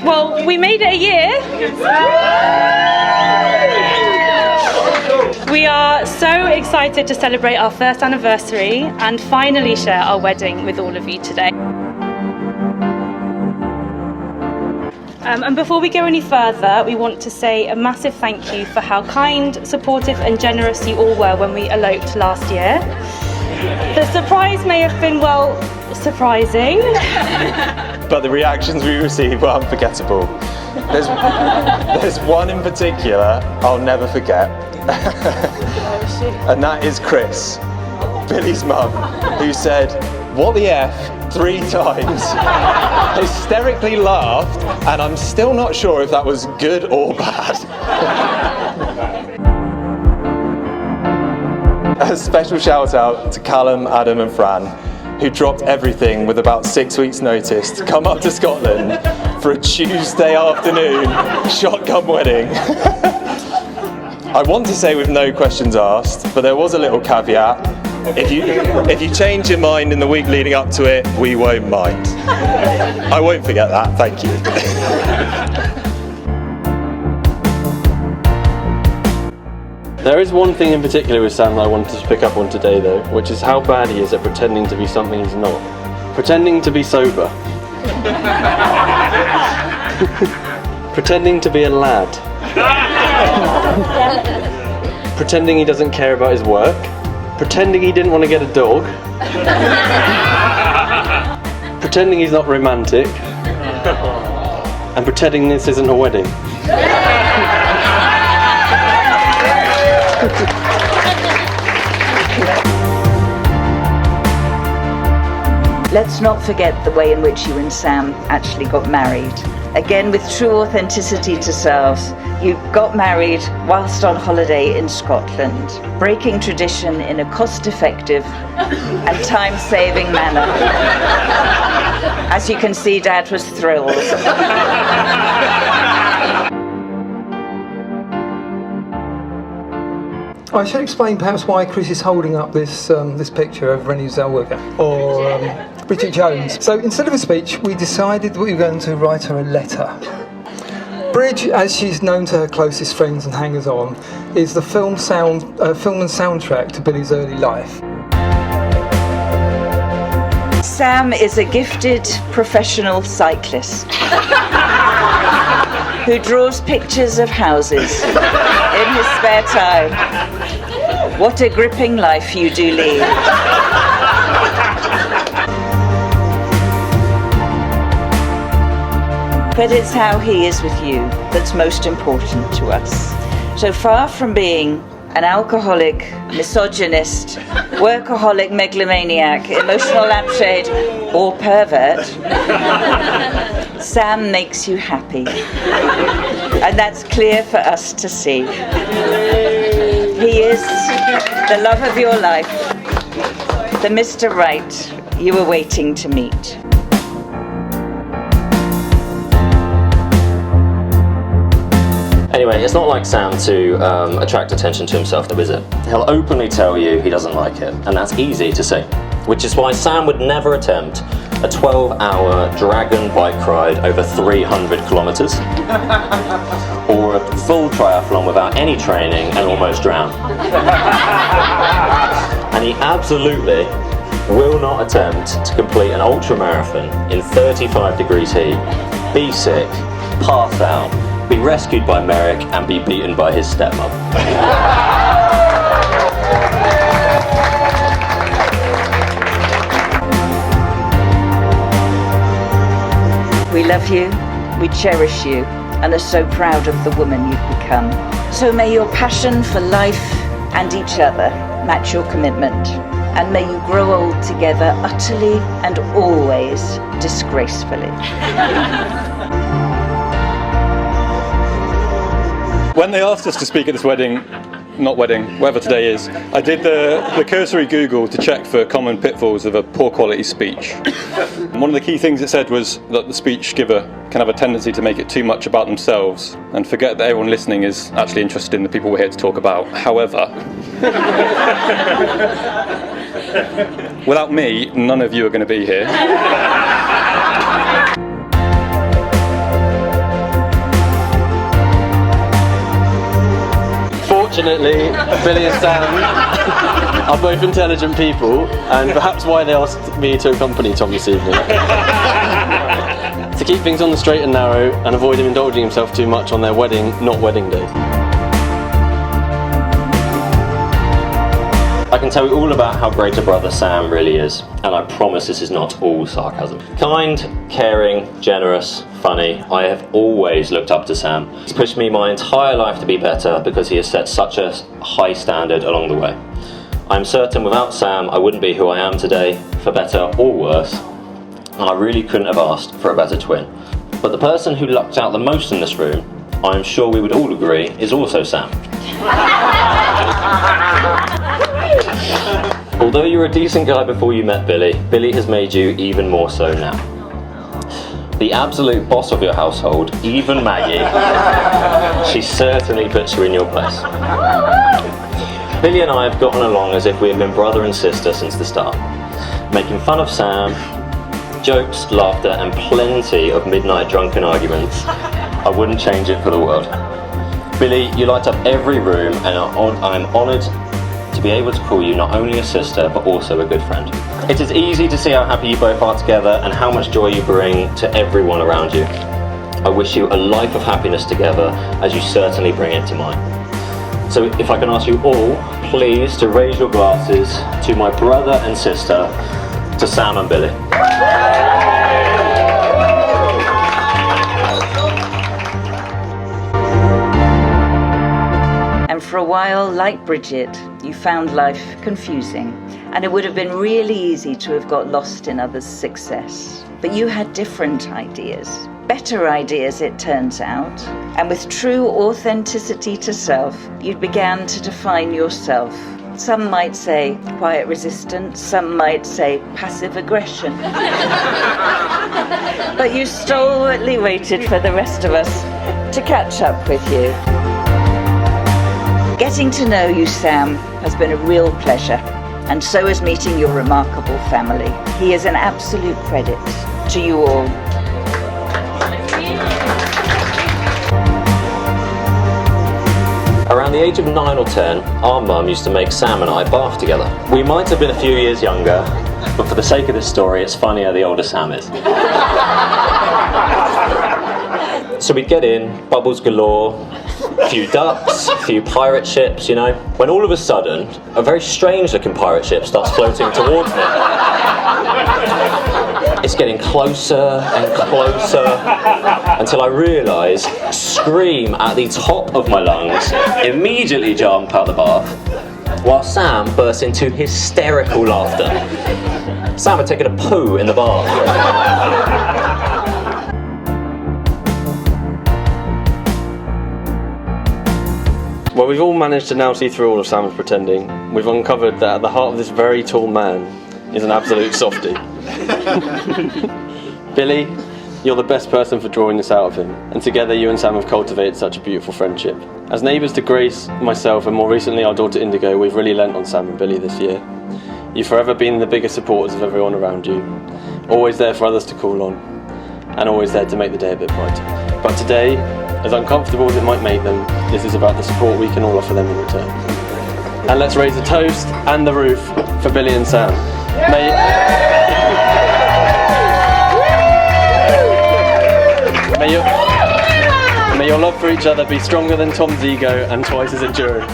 Well, we made it a year. We are so excited to celebrate our first anniversary and finally share our wedding with all of you today. And before we go any further, we want to say a massive thank you for how kind, supportive and generous you all were when we eloped last year. The surprise may have been, well, surprising. But the reactions we received were unforgettable. There's one in particular I'll never forget. And that is Chris, Billie's mum, who said, "What the F?" 3 times, hysterically laughed, and I'm still not sure if that was good or bad. A special shout out to Callum, Adam and Fran, who dropped everything with about 6 weeks notice to come up to Scotland for a Tuesday afternoon shotgun wedding. I want to say with no questions asked, but there was a little caveat. If you change your mind in the week leading up to it, we won't mind. I won't forget that, thank you. There is one thing in particular with Sam that I wanted to pick up on today though, which is how bad he is at pretending to be something he's not. Pretending to be sober. Pretending to be a lad. Pretending he doesn't care about his work. Pretending he didn't want to get a dog. Pretending he's not romantic. And pretending this isn't a wedding. Let's not forget the way in which you and Sam actually got married. Again, with true authenticity to selves, you got married whilst on holiday in Scotland, breaking tradition in a cost-effective and time-saving manner. As you can see, Dad was thrilled. I should explain perhaps why Chris is holding up this picture of Renée Zellweger or Bridget Jones. So instead of a speech, we decided that we were going to write her a letter. Bridge, as she's known to her closest friends and hangers-on, is the film and soundtrack to Billie's early life. Sam is a gifted professional cyclist who draws pictures of houses in his spare time. What a gripping life you do lead. But it's how he is with you that's most important to us. So far from being an alcoholic, misogynist, workaholic, megalomaniac, emotional lampshade, or pervert, Sam makes you happy. And that's clear for us to see. He is the love of your life, the Mr. Right you were waiting to meet. Anyway, it's not like Sam to attract attention to himself, though, is it? He'll openly tell you he doesn't like it, and that's easy to say. Which is why Sam would never attempt a 12-hour dragon bike ride over 300 kilometres, or a full triathlon without any training and almost drown. And he absolutely will not attempt to complete an ultra-marathon in 35 degrees heat, be sick, pass out, be rescued by Merrick and be beaten by his stepmom. We love you, we cherish you, and are so proud of the woman you've become. So may your passion for life and each other match your commitment, and may you grow old together utterly and always disgracefully. When they asked us to speak at this wedding, whatever today is, I did the cursory Google to check for common pitfalls of a poor quality speech. And one of the key things it said was that the speech giver can have a tendency to make it too much about themselves and forget that everyone listening is actually interested in the people we're here to talk about. However, without me, none of you are going to be here. Unfortunately, Billie and Sam are both intelligent people, and perhaps why they asked me to accompany Tom this evening. To keep things on the straight and narrow and avoid him indulging himself too much on their wedding, not wedding day. I can tell you all about how great a brother Sam really is, and I promise this is not all sarcasm. Kind, caring, generous, funny, I have always looked up to Sam. He's pushed me my entire life to be better because he has set such a high standard along the way. I'm certain without Sam I wouldn't be who I am today, for better or worse, and I really couldn't have asked for a better twin. But the person who lucked out the most in this room, I am sure we would all agree, is also Sam. Although you were a decent guy before you met Billie, Billie has made you even more so now. The absolute boss of your household, even Maggie, she certainly puts you in your place. Billie and I have gotten along as if we have been brother and sister since the start, making fun of Sam, jokes, laughter, and plenty of midnight drunken arguments. I wouldn't change it for the world. Billie, you light up every room, and I'm honoured to be able to call you not only a sister, but also a good friend. It is easy to see how happy you both are together and how much joy you bring to everyone around you. I wish you a life of happiness together, as you certainly bring it to mine. So if I can ask you all, please, to raise your glasses to my brother and sister, to Sam and Billie. And for a while, like Bridget, you found life confusing, and it would have been really easy to have got lost in others' success. But you had different ideas, better ideas it turns out, and with true authenticity to self, you began to define yourself. Some might say quiet resistance, some might say passive aggression. But you stalwartly waited for the rest of us to catch up with you. Getting to know you, Sam, has been a real pleasure, and so is meeting your remarkable family. He is an absolute credit to you all. Around the age of 9 or 10, our mum used to make Sam and I bath together. We might have been a few years younger, but for the sake of this story, it's funnier the older Sam is. So we'd get in, bubbles galore, a few ducks, a few pirate ships, you know, when all of a sudden, a very strange looking pirate ship starts floating towards me. It's getting closer and closer until I realise, scream at the top of my lungs, immediately jump out the bath, while Sam bursts into hysterical laughter. Sam had taken a poo in the bath. Well, we've all managed to now see through all of Sam's pretending. We've uncovered that at the heart of this very tall man is an absolute softie. Billie, you're the best person for drawing this out of him, and together you and Sam have cultivated such a beautiful friendship. As neighbours to Grace, myself, and more recently our daughter Indigo, we've really lent on Sam and Billie this year. You've forever been the biggest supporters of everyone around you, always there for others to call on, and always there to make the day a bit brighter. But today, as uncomfortable as it might make them, this is about the support we can all offer them in return. And let's raise a toast and the roof for Billie and Sam. May your love for each other be stronger than Tom's ego and twice as enduring.